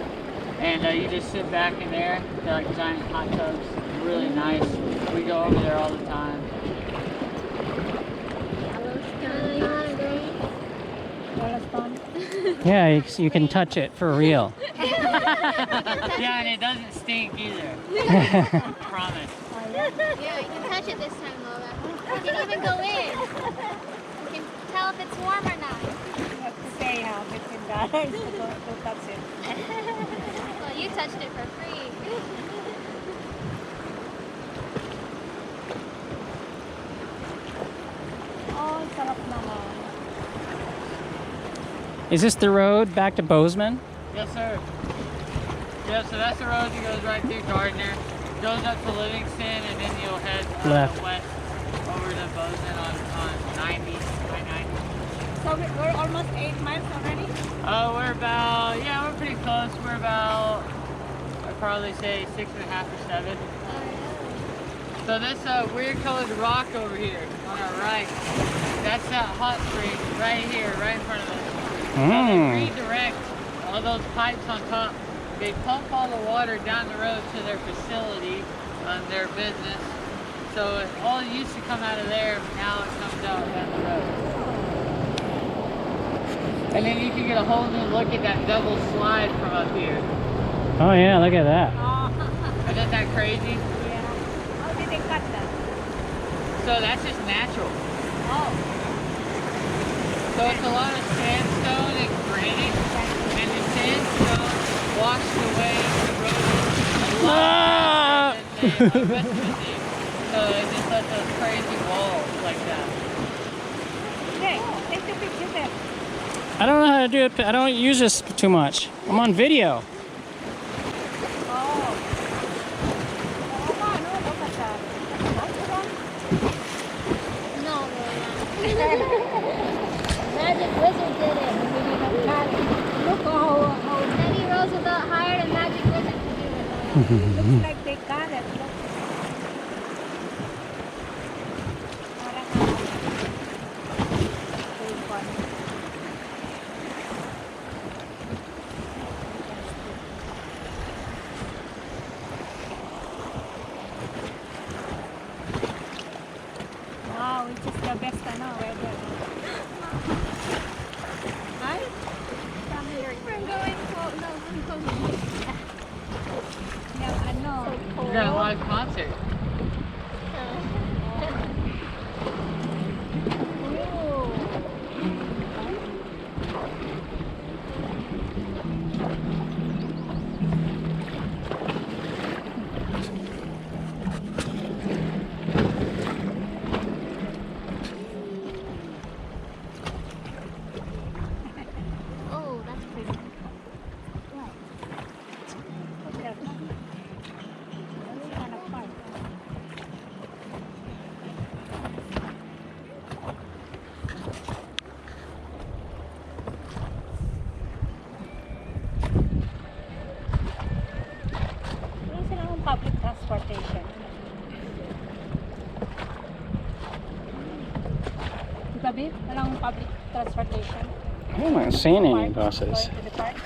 And you just sit back in there. They're like giant hot tubs, really nice. We go over there all the time. Yeah, you can touch it for real. Yeah, and it doesn't stink either. Promise. Yeah, you can touch it this time, Lola. You can even go in. You can tell if it's warm or not. You have to pay how $15 to touch it. Well, you touched it for free. Oh, sarap naman. Is this the road back to Bozeman? Yes, sir. Yeah, so that's the road that goes right through Gardner, goes up to Livingston, and then you'll head Left. west over to Bozeman on 90, I-90. So we're almost 8 miles already? We're about, yeah, we're pretty close. We're about, I'd probably say 6.5 or 7. So this weird colored rock over here on our right, that's that hot spring right here, right in front of us. So they redirect all those pipes on top. They pump all the water down the road to their facility, their business. So it all used to come out of there, but now it comes out down the road. And then you can get a whole new look at that double slide from up here. Oh yeah, look at that. Isn't that crazy? Yeah. How did they cut that? So that's just natural. Oh. So it's a lot of sandstone and granite, and the sandstone washed away the road a lot faster than the rest of it did. So it just left those crazy walls like that. Okay, take the picture there. I don't know how to do it. I don't use this too much. I'm on video. Oh. Oh, no, look at that. No, Lola. Magic Wizard did it. Look how Teddy Roosevelt hired a magic wizard to do it. looks like they got it. Look. Wow, which is the best weather. Right? From here. We're going cold. No, I'm going. Yeah, I know. You got a live concert. Oh, that's pretty. Public transportation. Gabi, walang public transportation. I'm not seeing any Park, buses. going to the park?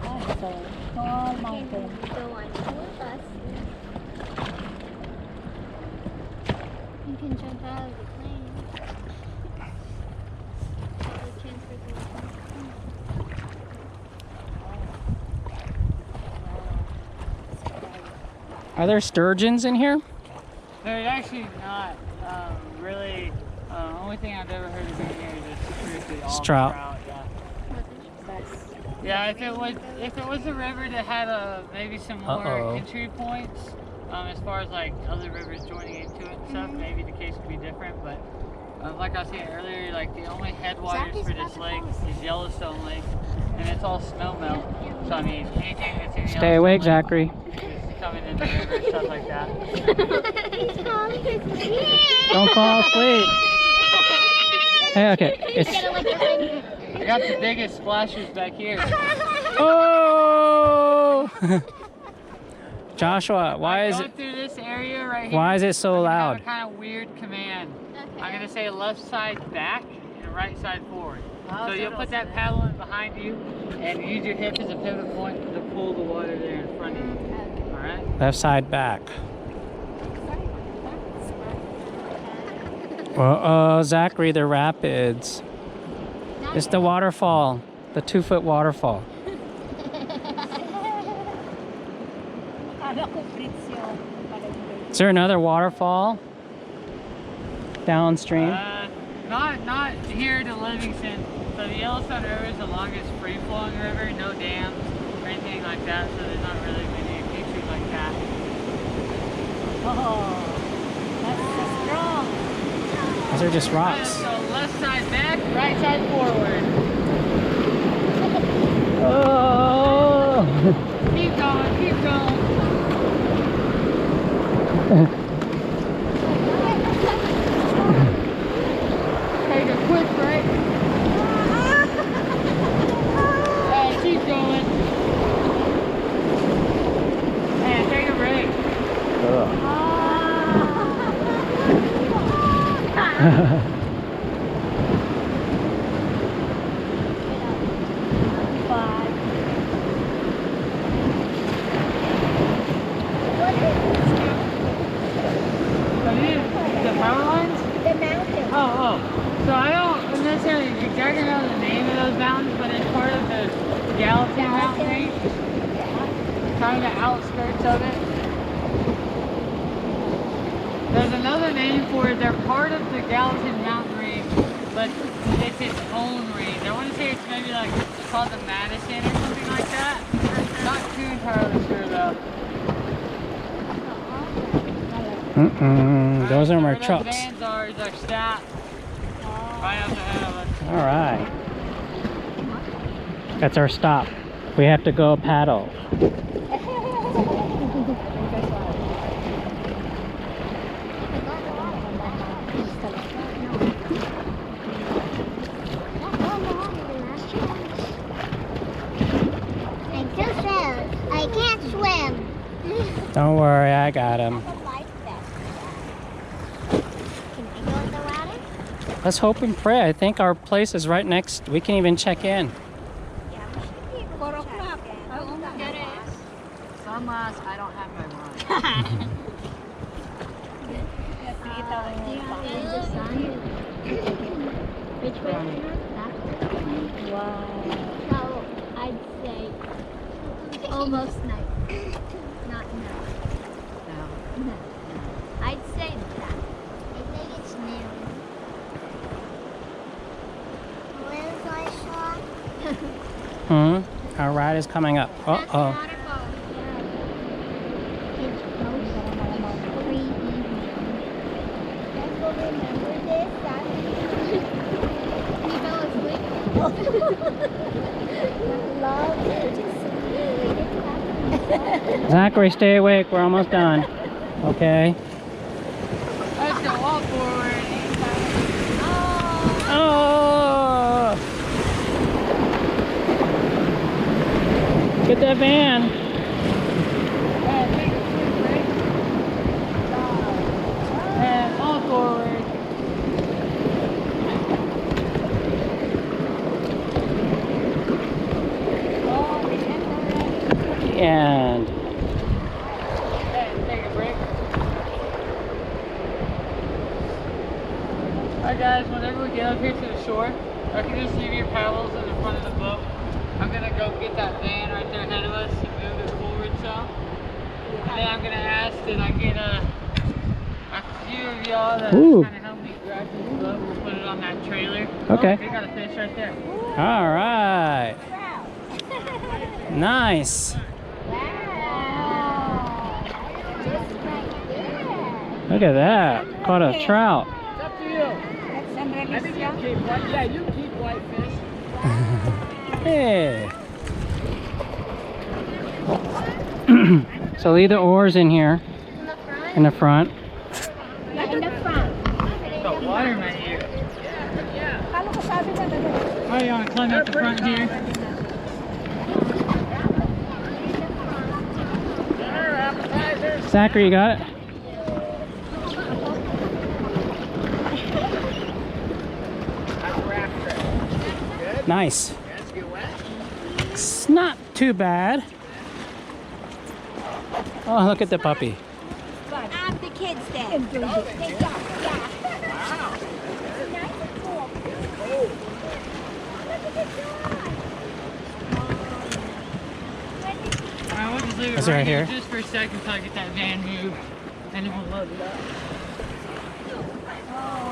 Oh, it's a tall mountain. Go on tour bus. You can jump out of the plane. Public transportation. Are there sturgeons in here? They're actually not really. Only thing I've ever heard of in here is just strictly all Trout. Yeah. Yeah, if it was a river that had maybe some more entry points, as far as like other rivers joining into it and stuff, maybe the case could be different. But like I was saying earlier, like the only headwaters for this lake is Yellowstone Lake, and it's all snow melt. So I mean, anything that's in Stay awake, Yellowstone Zachary. Lake is coming in the river, stuff like that. Don't fall asleep. Hey, okay. It's I got the biggest splashes back here. oh. Joshua, why is Going it? through this area right here? Why is it so I'm gonna loud? have a kind of weird command. I'm gonna say left side back and right side forward. So you'll put that paddle in behind you and use your hip as a pivot point to pull the water there in front of you. All right. Left side back. Uh-oh, Zachary, the rapids. It's the waterfall, the 2-foot waterfall. Is there another waterfall downstream? Not here to Livingston. So the Yellowstone River is the longest free-flowing river, no dams or anything like that. So there's not really many features like that. Oh, that's so strong. Those are just rocks. So left side back, right side forward. Oh! Keep going, keep going. Take a quick break. And keep going. And take a break. The power lines? The mountain. Oh. So I don't necessarily exactly know the name of those mountains, but it's part of the Gallatin Mountain range. Kind of the outskirts of it. There's another name for it. They're part of the Gallatin Mountain range, but it's its own range. I want to say it's maybe like called the Madison or something like that. Not too entirely sure though. Those are my Where those trucks. vans are is our stop. Right up ahead of us. All right. That's our stop. We have to go paddle. I can't swim. Don't worry, I got him. Let's hope and pray. I think our place is right next. We can even check in. 4 o'clock. Unless I don't have my run. Which way? Wow. So I'd say almost night. Not no. No. I'd say that. I think it's noon. Where's my shot? Our ride is coming up. Uh-oh. It's close. Free evening. Guys will remember this. You fell asleep? Love Zachary, stay awake. We're almost done. Okay. Let's go all forward. Oh! Get that van. And take a quick break. And all forward. And And take a break. Alright guys, whenever we get up here to the shore, I can just leave your paddles in the front of the boat. I'm gonna go get that van right there ahead of us and move it forward some. And then I'm gonna ask that I get a few of y'all that Ooh. kind of help me grab this boat. We'll put it on that trailer. Okay. Oh, we got a fish right there. all right. Nice. Wow. Just right there. Look at that. Caught a trout. It's up to you. That's some I think you relish. keep white. Yeah, you keep whitefish. Hey. So leave the oars in here, in the front. Yeah, in the front. Got water in my ear. Paano ko sabi na gano'n? Oh, you want to climb up the front here? Zachary, you got it? That's rafting. Good. Nice. Yes, get wet. It's not too bad. Oh, look at the puppy. The kids then. They got, yeah. Wow. Nice and cool. Alright, we'll just leave it Is it right here? just for a second until I get that van moved. And then we'll load it up. Oh,